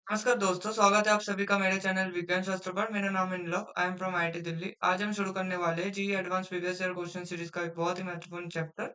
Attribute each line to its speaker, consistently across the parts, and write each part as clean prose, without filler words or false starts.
Speaker 1: नमस्कार दोस्तों, स्वागत है आप सभी का मेरे चैनल विज्ञान शास्त्र पर। मेरा नाम है नीलव, I am from IIT Delhi. आज हम शुरू करने वाले हैं GE advance previous year question series का एक बहुत ही महत्वपूर्ण chapter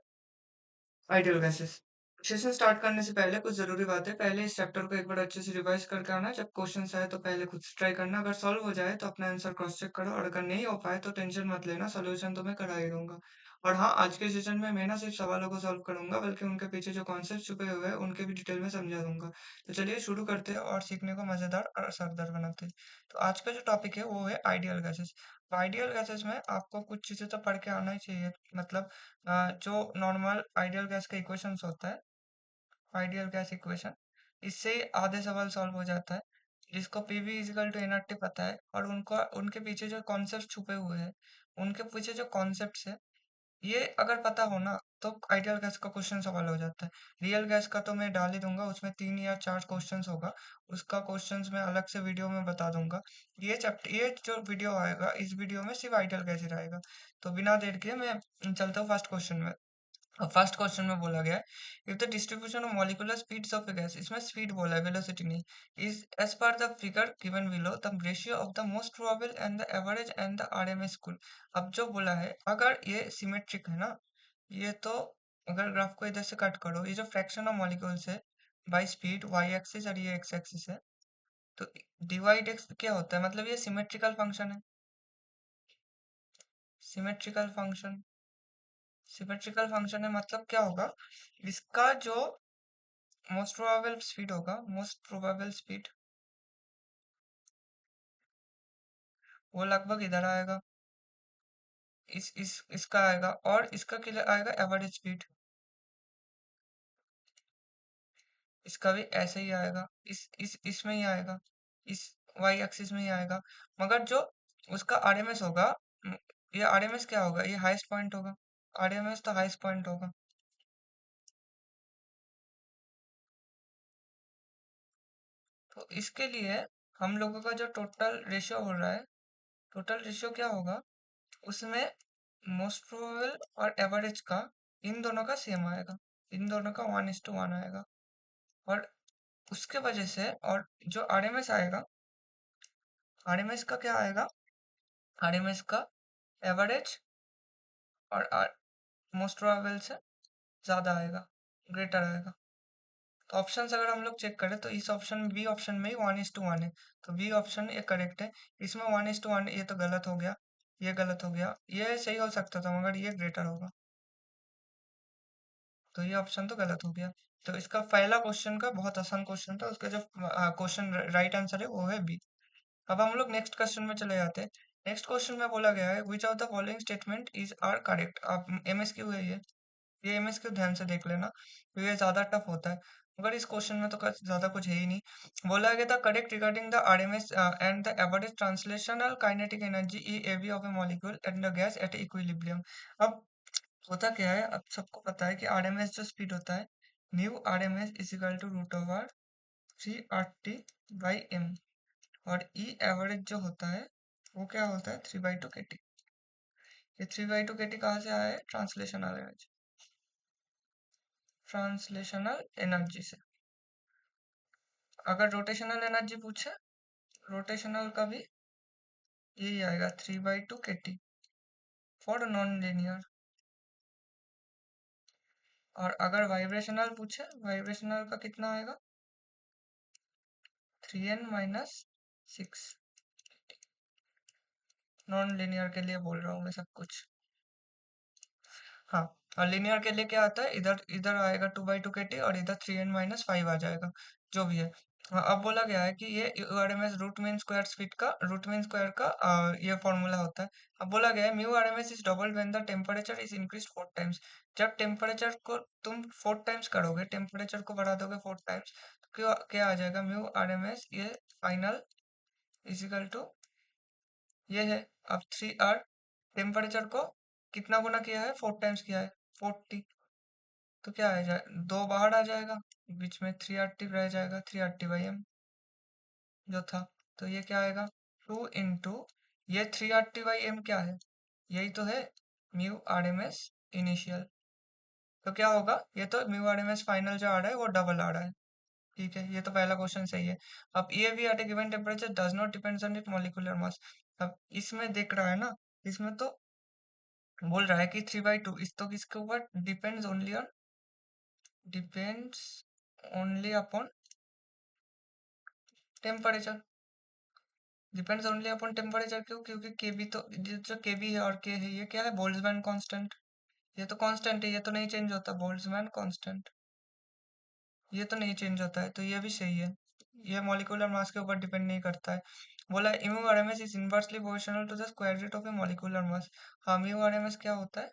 Speaker 1: ideal gases. Session start करने से पहले कुछ जरूरी बातें। पहले इस चैप्टर को एक बार अच्छे से रिवाइज करके आना। जब क्वेश्चन आए तो पहले खुद से ट्राई करना। अगर सॉल्व हो जाए तो अपना आंसर क्रॉस चेक करो और अगर नहीं हो पाए तो टेंशन मत लेना, सोल्यूशन तो मैं करा ही दूंगा। और हाँ, आज के सेशन में मैं ना सिर्फ सवालों को सॉल्व करूंगा बल्कि उनके पीछे जो कॉन्सेप्ट छुपे हुए हैं उनके भी डिटेल में समझा दूंगा। तो चलिए शुरू करते हैं और सीखने को मजेदार और असरदार बनाते हैं। तो आज का जो टॉपिक है वो है आइडियल गैसेस। आइडियल गैसेस में आपको कुछ चीजें तो पढ़ के आना ही चाहिए। मतलब जो नॉर्मल आइडियल गैस का इक्वेशंस होता है, आइडियल गैस इक्वेशन, इससे ही आधे सवाल सॉल्व हो जाता है। जिसको पीवी इजिकल टू एनआरटी पता है और उनको उनके पीछे जो कॉन्सेप्ट छुपे हुए हैं, उनके पीछे जो कॉन्सेप्ट्स है, ये अगर पता हो ना तो आइडियल गैस का क्वेश्चन सवाल हो जाता है। रियल गैस का तो मैं डाल ही दूंगा, उसमें 3 या 4 क्वेश्चंस होगा। उसका क्वेश्चंस मैं अलग से वीडियो में बता दूंगा। ये जो वीडियो आएगा, इस वीडियो में सिर्फ आइडियल गैस ही रहेगा। तो बिना देर के मैं चलता हूँ फर्स्ट क्वेश्चन में। फर्स्ट क्वेश्चन में बोला गया है, if the distribution of molecular speeds of a gas, इसमें स्पीड बोला है, वेलोसिटी नहीं, is as per the figure given below, the ratio of the most probable and the average and the RMS कुल। अब जो बोला है, अगर ये सिमेट्रिक है ना, ये तो अगर ग्राफ को इधर से कट करो, ये जो फ्रैक्शन ऑफ मॉलिक्यूल्स है बाय स्पीड वाई एक्सिस और ये एक्स एक्सिस है, तो डिवाइड एक्स क्या होता है, मतलब ये सिमेट्रिकल फंक्शन है। सिमेट्रिकल फंक्शन, सिमेट्रिकल फंक्शन है मतलब क्या होगा, इसका जो मोस्ट प्रोबेबल स्पीड होगा, मोस्ट प्रोबेबल स्पीड, वो लगभग इधर आएगा, इस इसका आएगा, और इसका क्या आएगा, एवरेज स्पीड, इसका भी ऐसे ही आएगा, इस इसमें ही आएगा, इस वाई एक्सिस में ही आएगा। मगर जो उसका आरएमएस होगा, म, ये आरएमएस क्या होगा, ये हाईएस्ट पॉइंट होगा। आरएमएस तो हाईएस्ट पॉइंट होगा। तो इसके लिए हम लोगों का जो टोटल रेशियो हो रहा है, टोटल रेशियो क्या होगा, उसमें मोस्ट प्रोबेबल और एवरेज का, इन दोनों का सेम आएगा, इन दोनों का 1:1 आएगा। और उसके वजह से, और जो आरएमएस आएगा, आरएमएस का क्या आएगा, आरएमएस का एवरेज और मोस्ट प्रोबेबल से ज्यादा आएगा, ग्रेटर आएगा। तो ऑप्शंस अगर हम लोग चेक करें तो इस ऑप्शन, बी ऑप्शन में ही 1:1 है। तो बी ऑप्शन ये करेक्ट है। इसमें 1:1, ये तो गलत हो गया, ये गलत हो गया, ये सही हो सकता था मगर ये ग्रेटर होगा, तो ये ऑप्शन तो गलत हो गया। तो इसका पहला क्वेश्चन का बहुत आसान क्वेश्चन था, उसका जो क्वेश्चन राइट आंसर है वो है बी। अब हम लोग नेक्स्ट क्वेश्चन में चले जाते हैं। नेक्स्ट क्वेश्चन में बोला गया है, which of the following statement is are correct. अब एमएसक्यू है ये एमएसक्यू ध्यान से देख लेना, तो ये ज्यादा टफ होता है। मगर इस क्वेश्चन में तो ज्यादा कुछ है ही नहीं। बोला गया था, correct regarding the RMS and the average translational kinetic energy ईएवी of A molecule and the gas at equilibrium. अब होता क्या है, अब सबको पता है कि आरएमएस जो स्पीड होता है, mu RMS is equal to root over 3 RT by M, और ई एवरेज जो होता है वो क्या होता है, 3/2 kT। ये 3/2 kT कहाँ से आया है, ट्रांसलेशनल एनर्जी, ट्रांसलेशनल एनर्जी से। अगर रोटेशनल एनर्जी पूछे, रोटेशनल का भी यही आएगा, 3/2 kT फॉर नॉन लिनियर। और अगर वाइब्रेशनल पूछे, वाइब्रेशनल का कितना आएगा, 3n-6। नॉन लिनियर के लिए बोल रहा हूँ मैं सब कुछ। हाँ, और लिनियर के लिए क्या आता है, इधर इधर आएगा 2/2 kT और इधर 3n-5 आ जाएगा, जो भी है। हाँ, अब बोला गया है कि ये RMS root mean square speed का, रूट मीन स्क्वायर का ये फॉर्मूला होता है। अब बोला गया है, mu RMS is double when the temperature is increase 4 times. जब टेम्परेचर को तुम 4 टाइम्स करोगे, टेम्परेचर को बढ़ा दोगे 4 टाइम्स, तो क्या क्या आ जाएगा, म्यू आरएमएस ये फाइनल इजिकल टू ये है। अब 3 R, टेम्परेचर को कितना गुना किया है, 4 टाइम्स किया है, 40। तो क्या आ जाए, 2 बाहर आ जाएगा, बीच में 3 RT रह जाएगा, 3 RT/m जो था। तो ये क्या आएगा, 2 ये 3 RT/m क्या है, यही तो है mu R M S initial. तो क्या होगा, ये तो mu R M S final जो आ रहा है वो डबल आ रहा है, ठीक है, ये तो पहला क्वेश्चन सही है। अब EAV at a given temperature does not depends on it molecular mass. अब इसमें देख रहा है ना, इसमें तो बोल रहा है कि 3/2, इस तो किसके ऊपर depends only upon temperature. Depends only upon temperature क्यों? क्योंकि केबी तो जो केबी है और के है, ये क्या है? Boltzmann constant. ये तो कांस्टेंट है, ये तो नहीं चेंज होता, बोल्ट्जमैन कांस्टेंट। ये तो नहीं चेंज होता है, तो ये भी सही है। ये मॉलिक्यूलर मास के ऊपर डिपेंड नहीं करता है। बोला mu RMS is inversely proportional to the square root of a molecular mass. हाँ, म्यू आरएमएस क्या होता है?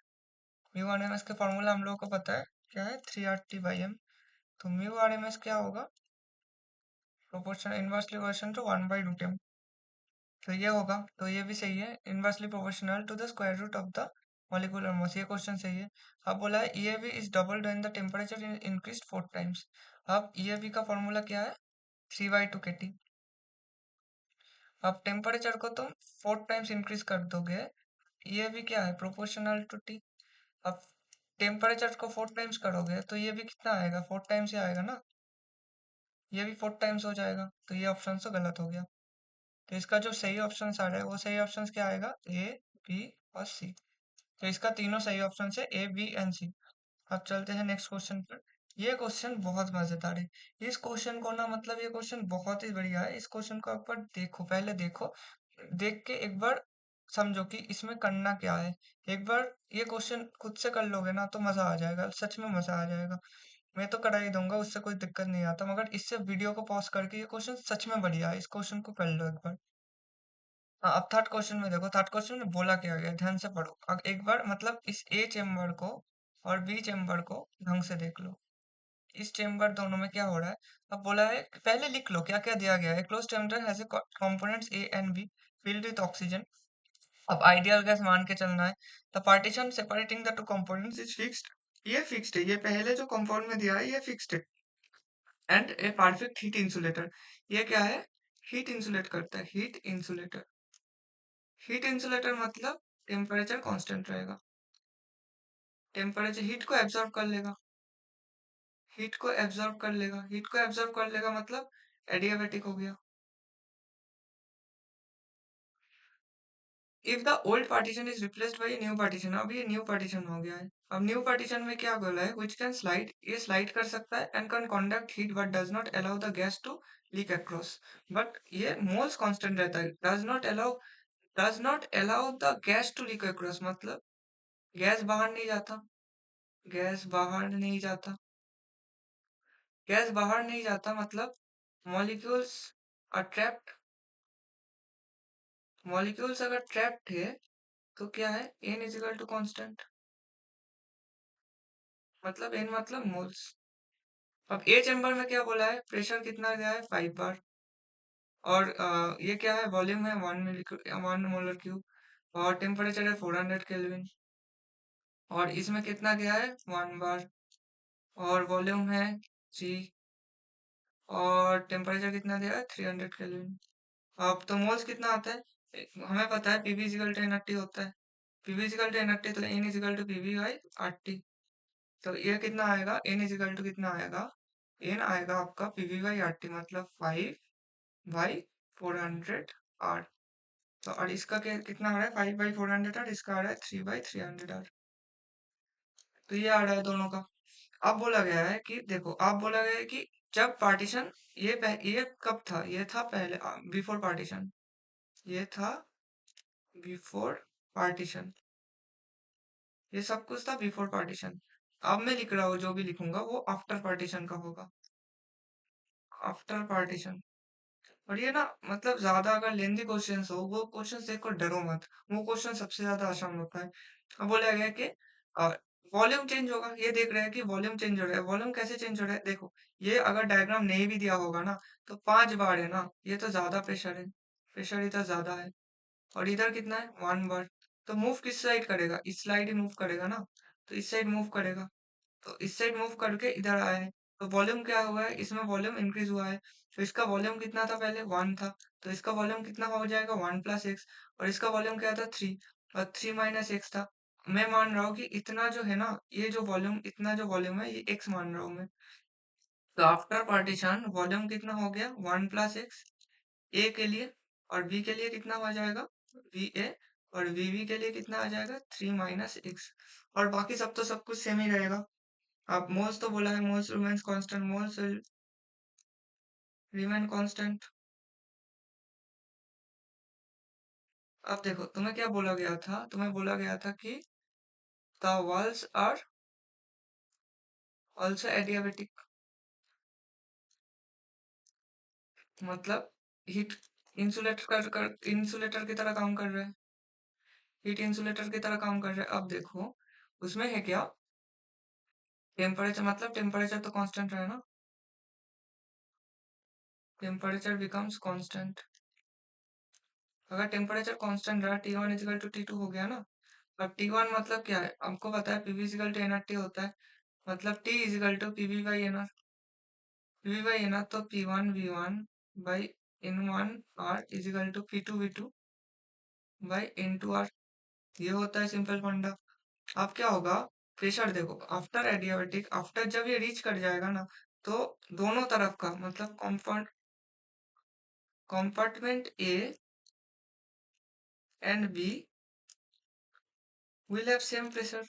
Speaker 1: म्यू आरएमएस का फॉर्मूला हम लोगों को पता है, क्या है? 3RT/m। तो म्यू आरएमएस क्या होगा? Proportional inversely proportional to 1/√m। तो ये होगा, तो ये भी सही है, inversely proportional to the square root of the molecular mass. ये क्वेश्चन सही है। अब बोला है EAV is double when the temperature increase 4 times. अब EAV का फॉर्मूला क्या है? 3/2 kT। अब टेम्परेचर को तुम 4 टाइम्स इंक्रीज कर दोगे, EAV क्या है? Proportional to T। अब टेम्परेचर को 4 टाइम्स करोगे तो ये भी कितना आएगा? 4 टाइम्स ही आएगा ना। ये भी 4 टाइम्स हो जाएगा, तो ये ऑप्शन तो गलत हो गया। तो इसका जो सही ऑप्शन आ रहा है वो सही ऑप्शन क्या आएगा? A, B और C। तो इसका तीनों सही ऑप्शन है, A, B एंड C। अब चलते हैं नेक्स्ट क्वेश्चन पर। ये क्वेश्चन बहुत मजेदार है। इस क्वेश्चन को ना, मतलब ये क्वेश्चन बहुत ही बढ़िया है। इस क्वेश्चन को एक बार देखो, पहले देखो, देख के एक बार समझो कि इसमें करना क्या है। एक बार ये क्वेश्चन खुद से कर लोगे ना तो मजा आ जाएगा, सच में मजा आ जाएगा। मैं तो करा ही दूंगा, उससे कोई दिक्कत नहीं आता, मगर इससे वीडियो को पॉज करके ये क्वेश्चन सच में बढ़िया है, इस क्वेश्चन को कर लो एक बार। हाँ, अब थर्ड क्वेश्चन में देखो, थर्ड क्वेश्चन में बोला क्या गया, ध्यान से पढ़ो। अब एक बार मतलब इस ए चेम्बर को और बी चेम्बर को ढंग से देख लो। इस चेम्बर दोनों में क्या हो रहा है? अब बोला है कि पहले लिख लो क्या क्या दिया गया है। Close chamber has components A and B filled with oxygen. अब आइडियल गैस मान के चलना है। The partition separating the two components is fixed. ये फिक्स्ड है, ये पहले जो कंपाउंड में दिया है ये फिक्स्ड है। And a perfect heat insulator. ये क्या है? हीट इंसुलेट करता है, हीट इंसुलेटर। हीट इंसुलेटर मतलब टेम्परेचर कांस्टेंट रहेगा, टेम्परेचर हीट को एब्जॉर्ब कर लेगा, हीट को एब्जॉर्ब कर लेगा, हीट को एब्जॉर्ब कर लेगा मतलब एडियाबेटिक हो गया। If the old partition is replaced by new partition, अब ये न्यू पार्टीशन हो गया है। अब न्यू पार्टीशन में क्या बोला है? व्हिच कैन स्लाइड, ये स्लाइड कर सकता है, and can conduct heat but does not allow the gas to leak across. But ये मोल्स कांस्टेंट रहता है, does not allow the gas to leak across मतलब गैस बाहर नहीं जाता, गैस बाहर नहीं जाता, गैस बाहर नहीं जाता मतलब मॉलिक्यूल्स आर ट्रैप्ड। मॉलिक्यूल्स अगर ट्रैप्ड है तो क्या है? n is equal to constant, मतलब n मतलब मोल्स। अब ए चैम्बर में क्या बोला है? प्रेशर कितना गया है? 5 बार। और ये क्या है? वॉल्यूम है 1 मोलर क्यूब। और टेम्परेचर है 400 केल्विन। और इसमें कितना गया है? 1 बार। और वॉल्यूम है जी। और टेम्परेचर कितना गया है? 300 केल्विन। अब तो मोल्स कितना आता है? हमें पता है पीवी इजिकल टू एनआरटी होता है। पीवी इजिकल टू एनआरटी, तो n is equal to PV by RT. तो ये कितना आएगा? एन इजिकल टू कितना आएगा? एन आएगा आपका पीवी बाई आरटी मतलब 5/400 आर। तो और इसका कितना आ रहा है? 5/400 आर, इसका आ रहा है 3/300 आर। तो ये आ रहा है दोनों का। अब बोला गया है कि देखो, अब बोला गया है कि जब पार्टीशन, ये कब था? ये था पहले, बिफोर पार्टीशन। ये था बिफोर पार्टीशन, ये सब कुछ था बिफोर पार्टीशन। अब मैं लिख रहा हूँ, जो भी लिखूंगा वो आफ्टर पार्टीशन का होगा, आफ्टर पार्टीशन। और ये ना, मतलब ज्यादा अगर लेंदी क्वेश्चंस हो, वो क्वेश्चंस देखकर डरो मत, वो क्वेश्चन सबसे ज्यादा आसान होता है। अब बोला गया है कि वॉल्यूम चेंज होगा, ये देख रहे हैं कि वॉल्यूम चेंज हो रहा है। वॉल्यूम कैसे चेंज हो रहा है? देखो, ये अगर डायग्राम नहीं भी दिया होगा ना, तो 5 बार है ना, ये तो ज्यादा प्रेशर है, प्रेशर इधर ज्यादा है। और इधर कितना है? 1 बार। तो मूव किस साइड करेगा? इस साइड ही मूव करेगा ना, तो इस साइड मूव करेगा। तो इस साइड मूव करके इधर आया है, तो वॉल्यूम क्या हुआ है? इसमें वॉल्यूम इंक्रीज हुआ है। तो इसका वॉल्यूम कितना था पहले? 1 था। तो इसका वॉल्यूम कितना हो जाएगा? 1 + x। और इसका वॉल्यूम क्या था? 3। और 3 - x था। मैं मान रहा हूँ कि इतना जो है ना, ये जो वॉल्यूम, इतना जो वॉल्यूम है, ये x मान रहा हूँ मैं। तो आफ्टर पार्टीशन वॉल्यूम कितना हो गया 1 प्लस एक्स ए के लिए, और बी के लिए कितना हो जाएगा वी ए, और वी के लिए कितना आ जाएगा 3 माइनस एक्स, और बाकी सब तो सब कुछ सेम ही रहेगा। अब मोल्स तो बोला है moles remains constant, moles will remain constant. अब देखो तुम्हें क्या बोला गया था, तुम्हें बोला गया था कि the walls are also adiabatic, मतलब हीट इंसुलेटर की तरह काम कर रहा है, हीट इंसुलेटर की तरह काम कर रहा है। अब देखो उसमें है क्या, टेम्परेचर, मतलब टेम्परेचर तो कांस्टेंट रहे ना, टेम्परेचर बिकम्स कांस्टेंट। अगर टेम्परेचर कांस्टेंट रहा T1 इजिकल टू T2 हो गया ना। अब T1 मतलब क्या है, हमको पता है PV इजिकल टू nRT होता है, मतलब T is equal to PV by nR, PV by nR, तो P1 V1 by N1 R is equal to P2 V2 by N2 R। ये होता है सिंपल फंडा। अब क्या होगा, प्रेशर देखो आफ्टर एडियाबेटिक, आफ्टर जब ये रीच कर जाएगा ना, तो दोनों तरफ का मतलब compartment A and B will have same pressure.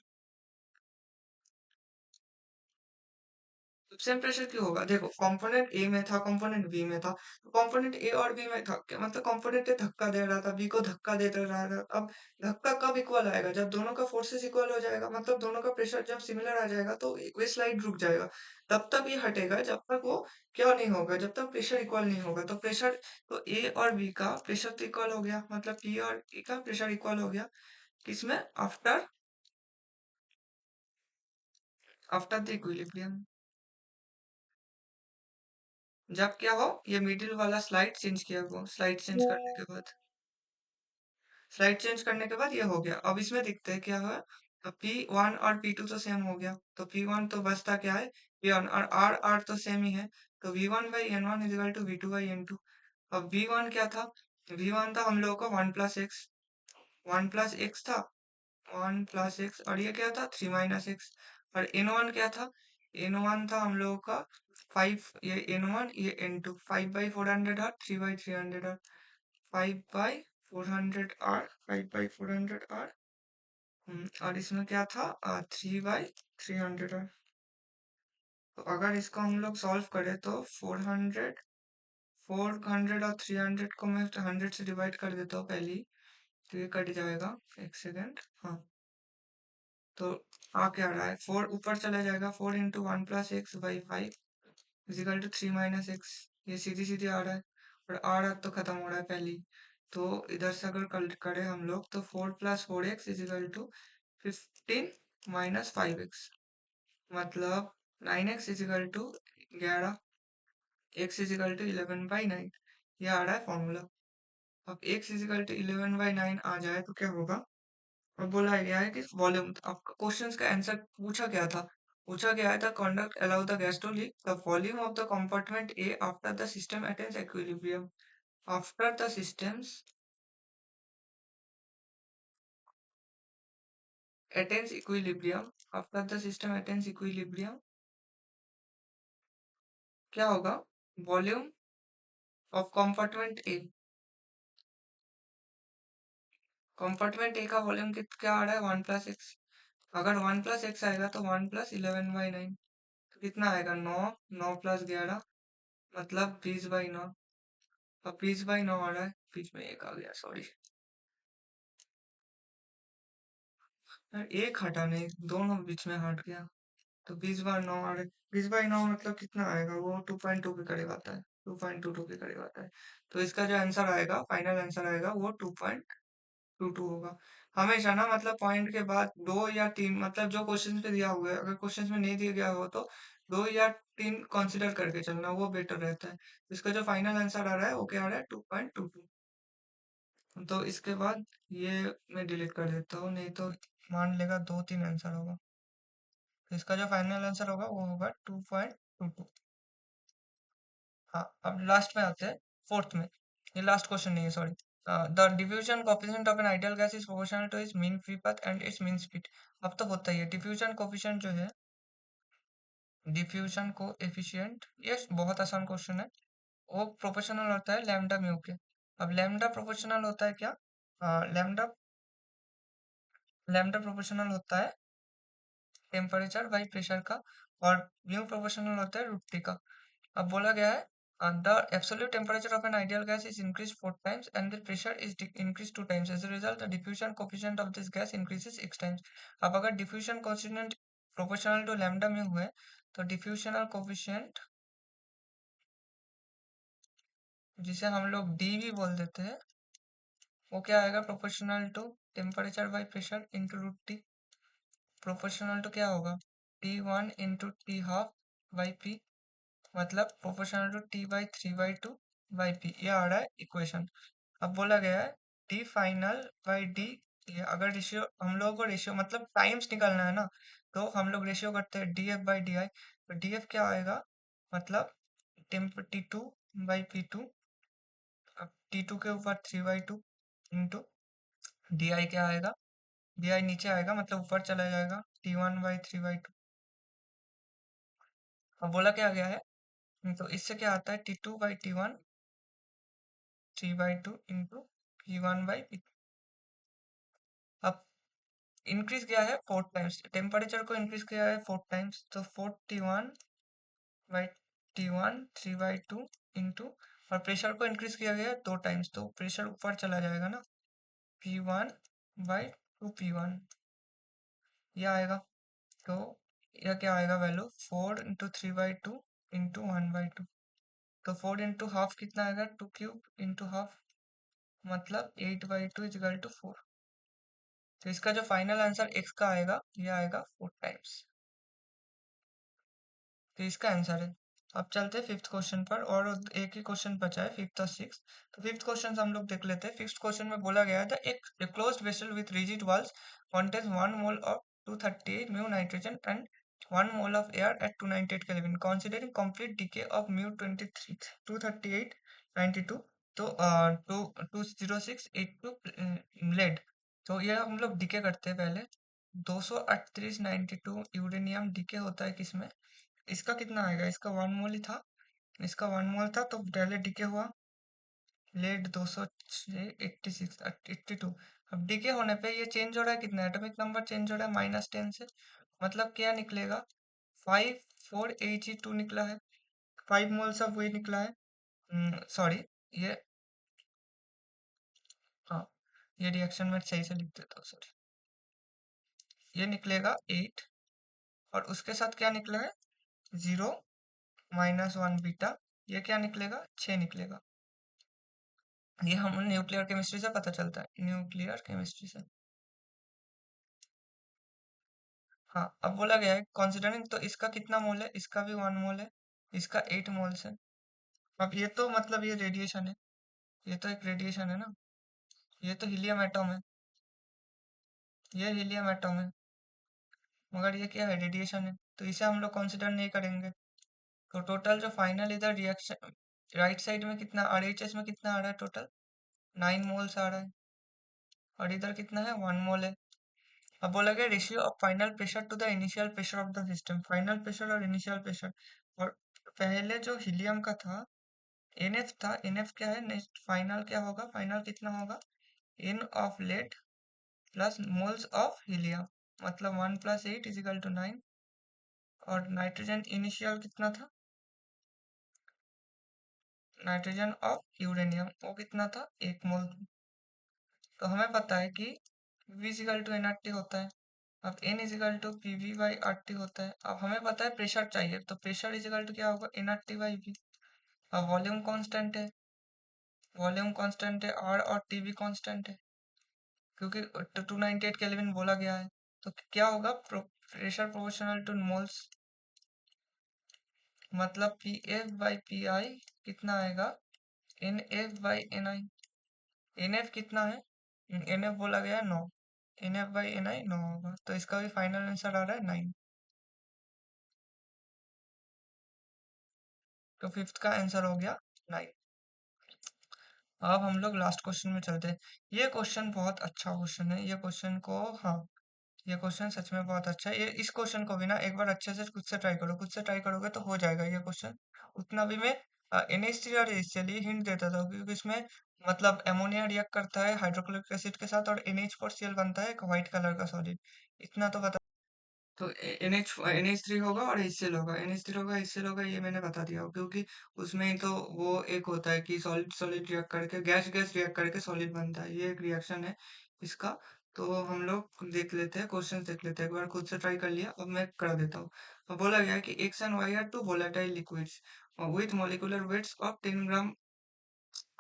Speaker 1: Same pressure क्यों होगा, देखो कंपोनेंट ए में था, कंपोनेंट बी में था, तो कंपोनेंट ए और बी में था क्या, मतलब कंपोनेंट ए धक्का दे रहा था, बी को धक्का देता रहा था। अब धक्का कब इक्वल आएगा, जब दोनों का फोर्सेस इक्वल हो जाएगा, मतलब दोनों का प्रेशर जब सिमिलर आ जाएगा, तो वे स्लाइड रुक जाएगा। तब तक ये हटेगा जब तक वो क्या नहीं होगा, जब तक प्रेशर इक्वल नहीं होगा। तो प्रेशर, तो ए और बी का प्रेशर तो इक्वल हो गया, मतलब पी और ई का प्रेशर इक्वल हो गया, किसमें, आफ्टर आफ्टर द इक्विलिब्रियम। जब क्या हो, ये मिडिल वाला स्लाइड चेंज किया हुआ, स्लाइड चेंज करने के बाद, स्लाइड चेंज करने के बाद ये हो गया। अब इसमें देखते हैं क्या हुआ। तो P1 और P2 तो सेम हो गया, तो P1 तो बचता क्या है P1, और R तो सेम ही है, तो V1 by N1 is equal to V2 by N2। अब V1 क्या था, V1 था हम लोगों का 1 प्लस एक्स, 1 प्लस एक्स था, 1 प्लस एक्स, और ये क्या था 3 माइनस एक्स। और N1 क्या था, N1 था हम लोगों का 5, ये N1 ये N2, 5 by 400 R, 3 by 300 R, 5 by 400 R, 5 by 400 R, और इसमें क्या था 3 बाई 300 आर। तो अगर इसको हम लोग सॉल्व करें तो 400 और 300 को मैं 100 से डिवाइड कर देता हूँ पहली, तो ये कट जाएगा, एक सेकेंड, हाँ। तो आ क्या रहा है, 4 ऊपर चला जाएगा, 4 into 1 plus x by 5 is equal to 3 minus x, ये सीधी सीधी आ रहा है, और आर तो खत्म हो रहा है पहली। तो इधर से अगर करें हम लोग, तो 4 plus 4 x is equal to 15 minus 5 x, मतलब 9 x is equal to 11, x is equal to 11/9, ये आ रहा है फॉर्मूला। अब एक्स इजिकल टू 11/9 आ जाए तो क्या होगा। और बोला गया है कि वॉल्यूम, आपका क्वेश्चंस का आंसर पूछा गया था, पूछा गया था conduct allow the gas to leak the volume of the compartment A after the system attains equilibrium, after the systems attains equilibrium, after the system attains equilibrium, क्या होगा, volume of compartment A, compartment ए का volume क्या आ रहा है 1 plus x. अगर 1 plus x आएगा तो 1 plus 11/9, तो कितना आएगा 9, 9 प्लस 11, मतलब 20/9। अब 20/9 आ रहा है, बीच में एक आ गया, सॉरी, एक हटा नहीं, दोनों बीच में हट गया, तो 20/9 आ रहा है। 20/9 मतलब कितना आएगा, वो 2.2 के करीब आता है, 2.22 के करीब आता है। तो इसका जो आंसर आएगा, फाइनल आंसर आएगा, वो 2.22 होगा। हमेशा ना, मतलब पॉइंट के बाद 2 या 3, मतलब जो क्वेश्चन पे दिया हुआ है, अगर क्वेश्चन में नहीं दिया गया हो तो 2 या 3 कंसिडर करके चलना, वो बेटर रहता है। इसका जो फाइनल आंसर आ रहा है वो क्या आ रहा है 2.22। तो इसके बाद ये मैं डिलीट कर देता हूँ, नहीं तो मान लेगा 2-3 आंसर होगा। तो इसका जो फाइनल आंसर होगा वो होगा 2.22। हाँ, अब लास्ट में आते हैं, फोर्थ में। ये लास्ट क्वेश्चन नहीं है, sorry. The diffusion coefficient of an ideal gas is proportional to its mean free path and its mean speed. अब तो होता ही है डिफ्यूजन कोफिशिएंट जो है, डिफ्यूजन को एफिशिएंट, ये बहुत आसान क्वेश्चन है। वो प्रोपोर्शनल होता है लैम्डा म्यू के। अब लैम्डा प्रोपोर्शनल होता है क्या? लैम्डा लैम्डा प्रोपोर्शनल होता है टेम्परेचर बाई प्रेशर का, और म्यू प्रोपोर्शनल होता है रूट टी का। अब बोला गया है the absolute temperature of an ideal gas is increase 4 times and the pressure is increase 2 times। As a result the diffusion coefficient of this gas increases 6 times। अब अगर diffusion coefficient proportional to lambda mu है, तो डिफ्यूजनल coefficient, जिसे हम लोग D भी बोल देते हैं, वो क्या आएगा? Proportional to temperature by pressure into root T. Proportional to क्या होगा? T1 into T half by P, मतलब proportional to T/3/2 by P. ये आ रहा है इक्वेशन। अब बोला गया है डी फाइनल बाई डी। ये अगर रेशियो, हम लोगों को रेशियो मतलब टाइम्स निकालना है ना, तो हम लोग रेशियो करते हैं DF/DI। तो DF क्या आएगा? मतलब टेम्प T2/P2, अब T2 के ऊपर 3/2 इंटू DI क्या आएगा? DI नीचे आएगा, मतलब ऊपर चला जाएगा, T1/3/2। अब बोला क्या गया है, तो इससे क्या आता है? T2/T1 3/2 into P1/P। अब इंक्रीज किया है 4 टाइम्स, टेम्परेचर को इंक्रीज किया है 4 टाइम्स, तो 4T1/T1 3/2 इंटू, और प्रेशर को इंक्रीज किया गया है 2 टाइम्स, तो प्रेशर ऊपर चला जाएगा ना, P1/2P1, ये आएगा। तो यह क्या आएगा वैल्यू? 4 into 3/2 into 1/2। तो 4 इंटू हाफ कितना आएगा? 2³ इंटू हाफ, मतलब 8/2 इजिकल टू 4। तो इसका जो फाइनल आंसर एक्स का आएगा, ये आएगा 4 टाइम्स। तो इसका आंसर है। अब चलते हैं फिफ्थ क्वेश्चन पर, और एक ही क्वेश्चन बचा है, फिफ्थ और सिक्स। तो फिफ्थ क्वेश्चन हम लोग देख लेते हैं। फिफ्थ क्वेश्चन में बोला गया था एक closed vessel with rigid walls contains 1 mole of 238 mu nitrogen and 1 mole of air at 298 kelvin considering complete DK of mu 23 238 92 तो 20682 लेड। तो ये हम लोग डीके करते हैं पहले। 23892 यूरेनियम डीके होता है किसमें? इसका कितना आएगा? इसका 1 मोल ही था, इसका 1 मोल था, तो पहले डीके हुआ लेड 286 82। अब डीके होने पे ये चेंज हो रहा है, कितना एटॉमिक नंबर चेंज हो रहा है? -10 से। मतलब क्या निकलेगा? 54Ag2 निकला है। 5 मोल्स ऑफ वही निकला है। सॉरी, ये, हाँ, ये रिएक्शन में सही से लिख देता हूँ, सॉरी। ये निकलेगा 8, और उसके साथ क्या निकला है? 0 -1 बीटा। ये क्या निकलेगा? 6 निकलेगा। ये हम न्यूक्लियर केमिस्ट्री से पता चलता है, न्यूक्लियर केमिस्ट्री से। हाँ, अब बोला गया है कंसिडरिंग, तो इसका कितना मोल है? इसका भी 1 मोल है, इसका 8 मोल्स है। अब ये तो मतलब ये रेडिएशन है, ये तो एक रेडिएशन है ना, ये तो हीलियम एटम है, ये हीलियम एटम है, मगर ये क्या है? रेडिएशन है, तो इसे हम लोग कंसिडर नहीं करेंगे। तो टोटल जो फाइनल इधर रिएक्शन राइट साइड में कितना RHS में कितना आ रहा है? टोटल 9 मोल्स आ रहा है, और इधर कितना है? 1 मोल है। अब बोला गया ratio of final pressure to the initial pressure of the system, final pressure और इनिशियल प्रेशर। और पहले जो हीलियम का था NF था, NF क्या है? नेक्स्ट फाइनल क्या होगा? फाइनल कितना होगा? N of lead plus moles of helium, मतलब 1 + 8 इजिकल टू 9। और नाइट्रोजन इनिशियल कितना था? नाइट्रोजन ऑफ यूरेनियम वो कितना था? 1 मोल। तो हमें पता है कि V इजिकल टू nRT होता है। अब N इजिकल टू PV/RT होता है। अब हमें पता है प्रेशर चाहिए, तो प्रेशर इजिकल टू क्या होगा? nRT/V। अब वॉल्यूम कांस्टेंट है, वॉल्यूम कांस्टेंट है, R और T भी कांस्टेंट है, क्योंकि 298 केल्विन बोला गया है। तो क्या होगा? प्रेशर प्रोपोर्शनल टू मोल्स, मतलब PF/PI कितना आएगा? NF/NI। NF कितना है? NF बोला गया है 9, NF/NI 9 होगा, तो इसका भी फाइनल आंसर आ रहा है 9। तो फिफ्थ का आंसर हो गया 9। अब हम लोग लास्ट क्वेश्चन में चलते हैं। ये क्वेश्चन बहुत अच्छा क्वेश्चन है, ये क्वेश्चन को, हाँ, ये क्वेश्चन सच में बहुत अच्छा है। ये इस क्वेश्चन को भी ना एक बार अच्छे से खुद से ट्राई करो, खुद से ट्राई करोगे तो हो जाएगा ये क्वेश्चन। उतना भी मैं NH3 और HCl ही हिंट देता था, क्योंकि इसमें मतलब अमोनिया रिएक्ट करता है हाइड्रोक्लोरिक एसिड के साथ और NH4Cl बनता है एक व्हाइट कलर का सॉलिड। इतना तो बता। तो NH3 होगा और HCl होगा, NH3 होगा, HCl होगा, ये मैंने बता दिया क्योंकि उसमें ही तो वो एक होता है कि सॉलिड सॉलिड रिएक्ट करके गैस गैस रिएक्ट करके सॉलिड बनता है, ये एक रिएक्शन है इसका। तो हम लोग देख लेते हैं, क्वेश्चन देख लेते हैं। एक बार खुद से ट्राई कर लिया, अब मैं कर देता हूँ। अब बोला गया है कि x and Y are to volatile liquids with molecular weights of 10 ग्राम,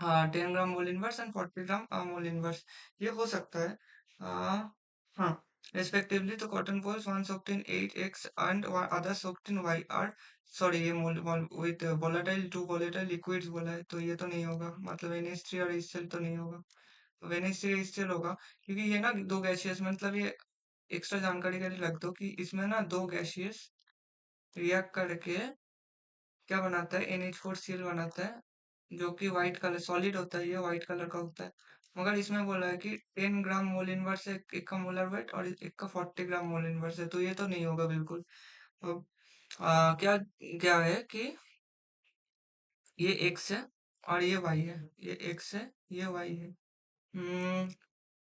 Speaker 1: हाँ 10 ग्राम mole inverse and 40 gram mole inverse. ये हो सकता है। हाँ, respectively तो cotton balls one soaked in 8x and other soaked in y are, sorry ये मोल मोल with volatile two volatile liquids बोला है, तो ये तो नहीं होगा, मतलब NH3 और HCl तो नहीं होगा। तो NH3 HCl होगा, क्योंकि ये ना दो गैसियस, मतलब ये एक्स्ट्रा जानकारी के लिए रख दो कि इसमें ना दो गैसियस रिएक्ट करके क्या बनाता है, NH4Cl बनाता है, जो कि व्हाइट कलर सॉलिड होता है, ये व्हाइट कलर का होता है। मगर इसमें बोला है कि 10 ग्राम मोल इनवर्स है, एक का मोलर वेट और एक का 40 ग्राम मोल इनवर्स है, तो ये तो नहीं होगा बिल्कुल। अब क्या क्या है कि ये एक्स है और ये वाई है, ये एक्स है, ये वाई है। हम्म,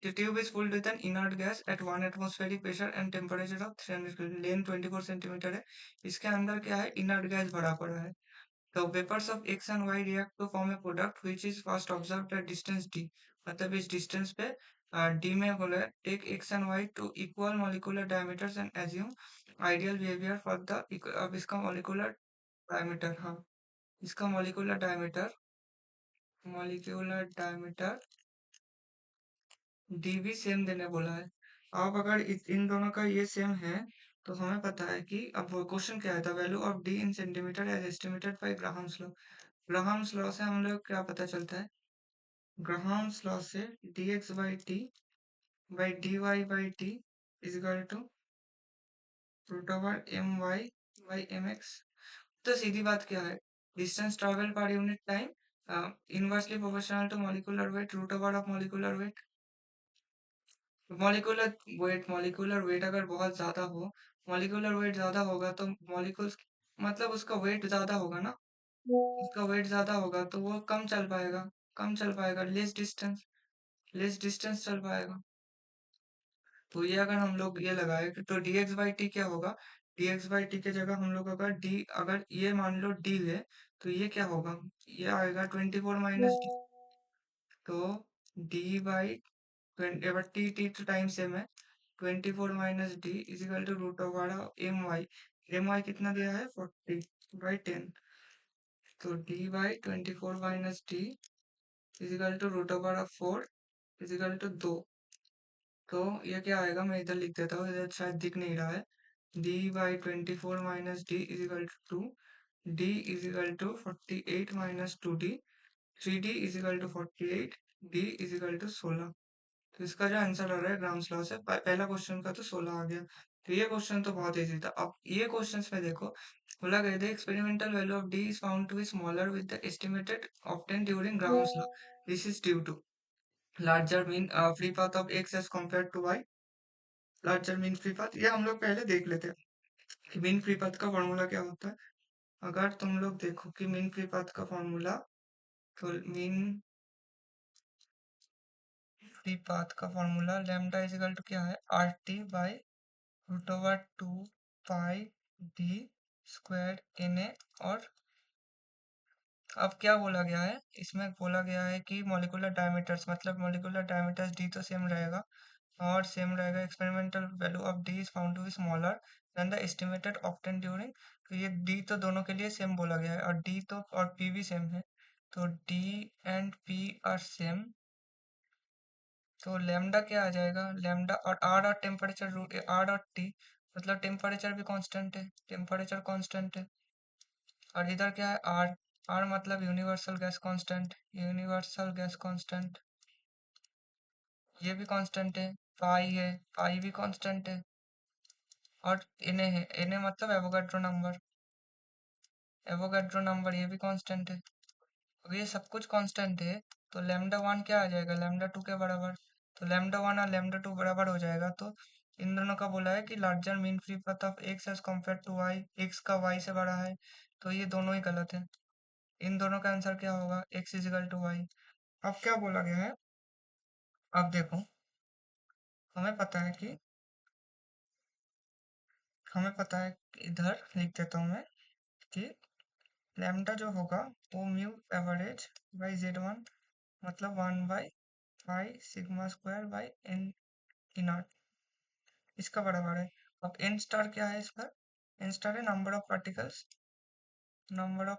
Speaker 1: the tube is filled with an inert gas at 1 atmospheric pressure and temperature of 300 Kelvin, length 24 centimetre है। इसके अंदर क्या है, इनर्ट गैस भरा पड़ा है। The vapors of X and Y react to form a product which is first observed at distance d, मतलब इस distance पे d में बोला है take X and Y to equal molecular diameters and assume ideal behavior for the अब इसका molecular diameter, हाँ इसका molecular diameter डी भी सेम देने बोला है। अब अगर इन दोनों का ये सेम है तो हमें पता है कि अब क्वेश्चन क्या है, the value of D in centimetre as estimated by Graham's law. Graham's law से हम लोग क्या पता चलता है, ग्राहम्स लॉ से dx by T by dy by T is equal to root over M Y by M X. तो सीधी बात क्या है, distance travel per unit time inversely proportional to molecular weight root over of molecular weight. Molecular weight अगर बहुत ज्यादा हो, molecular weight ज्यादा होगा तो मॉलिक्यूल्स, मतलब उसका वेट ज्यादा होगा ना, उसका वेट ज्यादा होगा तो वो कम चल पाएगा, कम चल पाएगा, लेस डिस्टेंस चल पाएगा। तो ये अगर हम लोग ये लगाए तो dx बाई टी क्या होगा, dx बाई टी की जगह हम लोग अगर d, अगर ये मान लो d है तो ये क्या होगा, ये आएगा 24 - d। तो d बाई 20, अगर टी तो टाइम सेम है, 24 - d is equal to root over M Y कितना दिया है 40/10। तो d by 24 - d is equal to root over of 4 is equal to 2। तो ये क्या आएगा, मैं इधर लिख देता हूँ, इधर शायद दिख नहीं रहा है। d by 24 - d is equal to 2, d is equal to 48 - 2d, 3d is equal to 48, d is equal to 16। तो इसका जो आंसर आ रहा है ग्राम्स लॉ से, पहला क्वेश्चन का तो 16 आ गया। तो ये क्वेश्चन तो बहुत इजी था। अब ये क्वेश्चन में देखो, बोला गया था experimental value of D is found to be smaller with the estimated obtain during Graham's law. This is due to larger mean free path of X as compare to Y. Larger mean free path ये हम लोग पहले देख लेते हैं कि mean free path का formula क्या होता है। अगर तुम लोग देखो कि मीन फ्री पाथ का फॉर्मूला, तो मीन फ्री पाथ का formula lambda is equal to क्या है, R T by root over 2 pi D square N A. और अब क्या बोला गया है, इसमें बोला गया है कि मॉलिक्यूलर डायमीटर्स, मतलब मॉलिक्यूलर डायमीटर्स डी तो सेम रहेगा और सेम रहेगा, experimental value of D is found to be smaller than the estimated obtain during. तो ये डी तो दोनों के लिए सेम बोला गया है और डी तो और पी भी सेम है, तो D and P R same. तो लेमडा क्या आ जाएगा, लेमडा और आर टेम्परेचर रूट आर और टी, मतलब टेम्परेचर भी कांस्टेंट है, टेम्परेचर कांस्टेंट है। और इधर क्या है आर, आर मतलब universal gas constant, universal gas constant ये भी कांस्टेंट है। पाई है, पाई भी कांस्टेंट है। और एन है, एन मतलब एवोगाड्रो नंबर, एवोगाड्रो नंबर ये भी कांस्टेंट है। अब ये सब कुछ कांस्टेंट है तो लेमडा वन क्या आ जाएगा, लेमडा टू के बराबर। तो लेमडा वन और लेमडा टू बराबर हो जाएगा, तो इन दोनों का बोला है कि larger mean free path of X as compare to Y, X का वाई से बड़ा है, तो ये दोनों ही गलत है। इन दोनों का आंसर क्या होगा, एक्स इजिकल टू वाई। अब क्या बोला गया है, अब देखो, हमें पता है कि इधर लिख देता हूँ मैं कि लैम्डा जो होगा वो mu average by Z one, मतलब 1/पाई sigma square by N E not, इसका बराबर है। अब एन स्टार क्या है, इस पर एन स्टार है number of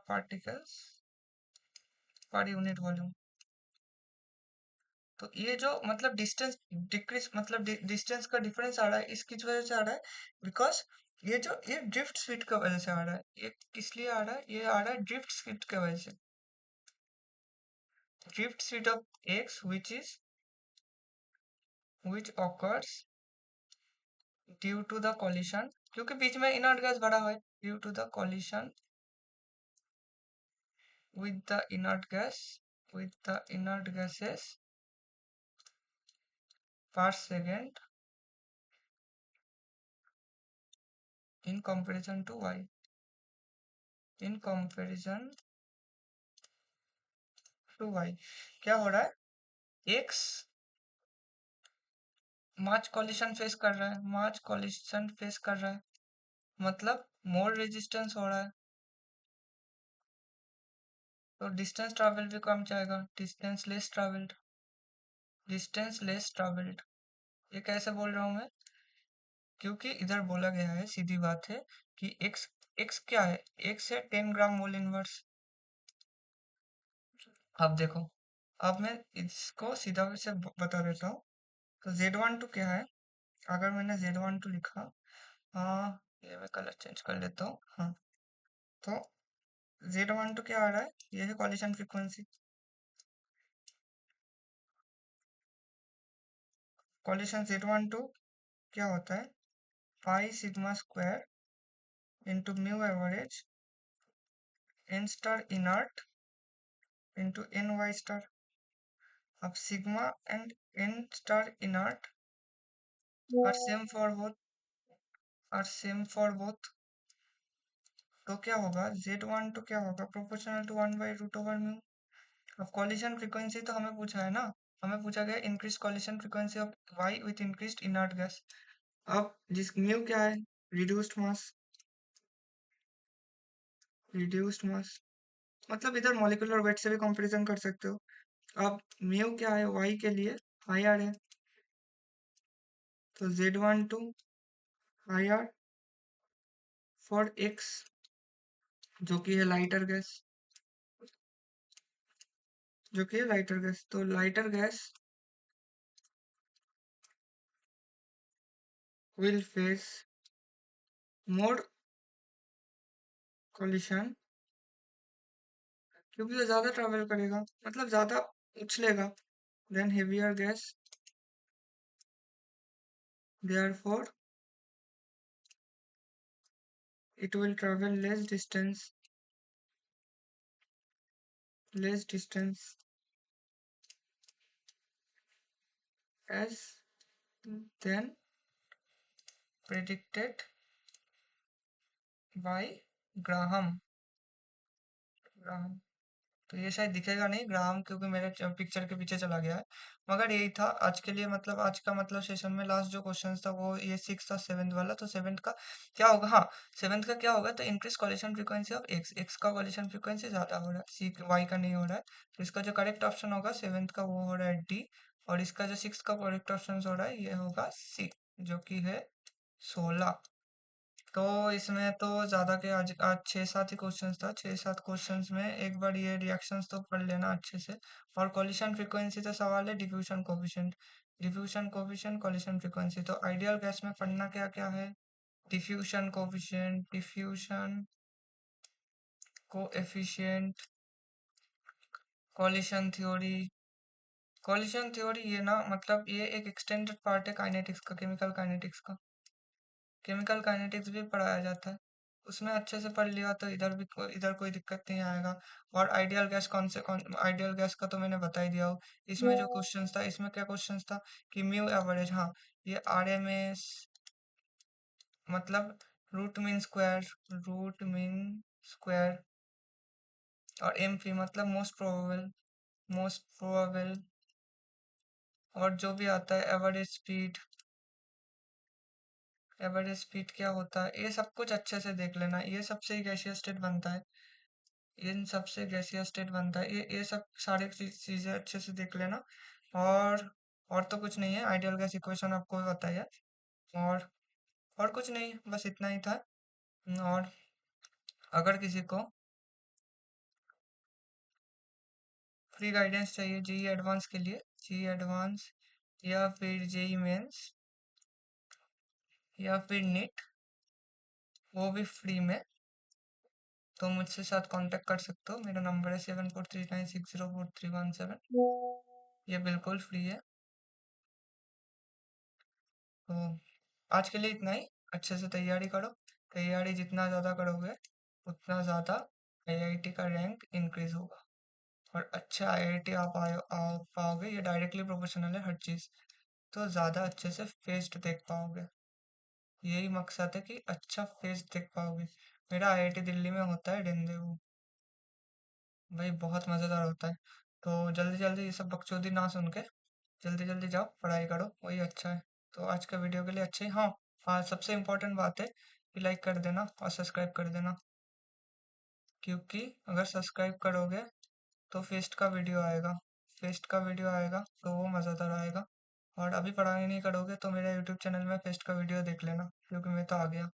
Speaker 1: particles per unit volume. तो ये जो मतलब डिस्टेंस डिक्रीज, मतलब डिस्टेंस का डिफरेंस आ रहा है, इसकी वजह से आ रहा है, बिकॉज ये ड्रिफ्ट स्पीड की वजह से आ रहा है। ये किस लिए आ रहा है, ये आ रहा है ड्रिफ्ट स्पीड की वजह से, drift speed of X which occurs due to the collision, क्योंकि बीच में इनर्ट गैस भरा हुआ है, due to the collision with the inert gases per second in comparison to y, in comparison to y। क्या हो रहा है, x मार्च कॉलिशन फेस कर रहा है, मतलब मोर रेजिस्टेंस हो रहा है, तो डिस्टेंस ट्रेवल भी कम जाएगा, डिस्टेंस लेस ट्रेवल्ड। ये कैसे बोल रहा हूँ मैं, क्योंकि इधर बोला गया है, सीधी बात है कि x क्या है, x है 10 ग्राम मोल इनवर्स। अब देखो, अब मैं इसको सीधा से बता देता हूँ। तो Z12 क्या है, अगर मैंने Z12 लिखा, हाँ ये मैं कलर चेंज कर लेता हूँ, हाँ, तो Z12 क्या आ रहा है, ये है कॉलिशन फ्रीक्वेंसी। कॉलिशन Z12 क्या होता है, pi sigma square into mu average N star inert into N Y star. अब sigma and N star inert are same for both, तो क्या होगा, Z12 क्या होगा, प्रोपोर्शनल टू 1/√म्यू। अब कॉलिशन फ्रीक्वेंसी तो हमें पूछा है ना, हमें पूछा गया increase collision frequency of Y with increased inert gas. अब जिस म्यू क्या है, रिड्यूस्ड मास, मतलब इधर मॉलिक्यूलर वेट से भी कंपैरिजन कर सकते हो। अब म्यू क्या है, वाई के लिए आई आर है, तो Z12 I R for x, जो कि है लाइटर गैस, तो lighter gas will face more coalition, क्योंकि वो ज्यादा ट्रेवल करेगा, मतलब ज्यादा उछलेगा, then heavier gas therefore it will travel less distance as than predicted by Graham. तो ये शायद दिखेगा नहीं ग्राम, क्योंकि मेरे पिक्चर के पीछे चला गया है। मगर यही था आज के लिए, मतलब आज का मतलब सेशन में लास्ट जो क्वेश्चन था वो ये 6th और 7th वाला। तो 7th का क्या होगा, हाँ 7th का क्या होगा, तो increase collision frequency of x का कॉलिशन फ्रीक्वेंसी ज्यादा हो रहा है, सी वाई का नहीं हो रहा है। तो इसका जो करेक्ट ऑप्शन होगा 7th का वो हो रहा है डी, और इसका जो 6th का करेक्ट ऑप्शन हो रहा है ये होगा सी, जो कि है 16। तो इसमें तो ज्यादा के आज 6-7 ही क्वेश्चंस था, 6-7 क्वेश्चंस में एक बार ये रिएक्शंस तो पढ़ लेना अच्छे से। और कॉलिशन फ्रीक्वेंसी का सवाल है, डिफ्यूजन कोफिशिएंट कॉलिशन फ्रीक्वेंसी। तो आइडियल गैस में पढ़ना क्या क्या है, diffusion coefficient, coalition theory. Coalition theory ये ना, मतलब ये एक एक्सटेंडेड पार्ट है काइनेटिक्स का, केमिकल काइनेटिक्स भी पढ़ाया जाता है, उसमें अच्छे से पढ़ लिया तो इधर कोई दिक्कत नहीं आएगा। और आइडियल गैस का तो मैंने बता ही दिया हूँ। इसमें जो क्वेश्चंस था, इसमें क्या क्वेश्चंस था कि म्यू एवरेज, हाँ ये आरएमएस मतलब रूट मीन स्क्वायर। और एम पी मतलब मोस्ट प्रोबेबल। और जो भी आता है एवरेज स्पीड क्या होता है, ये सब कुछ अच्छे से देख लेना। ये सबसे ही गैसियस स्टेट बनता है, इन सबसे गैसियस स्टेट बनता है। ये सब सारी चीजें अच्छे से देख लेना। और और तो कुछ नहीं है, आइडियल गैस इक्वेशन आपको भी पता ही है। और और कुछ नहीं, बस इतना ही था। और अगर किसी को फ्री गाइडेंस चाहिए जेई एडवांस के लिए, जेई एडवांस या फिर जेई मेंस या फिर नीट, वो भी फ्री में, तो मुझसे साथ कांटेक्ट कर सकते हो। मेरा नंबर है 7439604317। ये बिल्कुल फ्री है। तो आज के लिए इतना ही। अच्छे से तैयारी करो। तैयारी जितना ज़्यादा करोगे उतना ज़्यादा आईआईटी का रैंक इंक्रीज होगा, और अच्छा आईआईटी आ पाओगे। ये डायरेक्टली प्रोपोर्शनल है हर चीज़, तो ज़्यादा अच्छे से फेस्ट देख पाओगे। यही मकसद है कि अच्छा फेस देख पाओगे। मेरा आईआईटी दिल्ली में होता है, डेंदेऊ। भाई बहुत मज़ेदार होता है। तो जल्दी जल्दी ये सब बकचोदी ना सुन के जल्दी जल्दी जाओ पढ़ाई करो, वही अच्छा है। तो आज का वीडियो के लिए अच्छा ही। हाँ हाँ, सबसे इम्पोर्टेंट बात है कि लाइक कर देना और सब्सक्राइब कर देना, क्योंकि अगर सब्सक्राइब करोगे तो फेस्ट का वीडियो आएगा तो वो मज़ेदार आएगा। और अभी पढ़ाई नहीं करोगे तो मेरे यूट्यूब चैनल में फेस्ट का वीडियो देख लेना, क्योंकि मैं तो आ गया।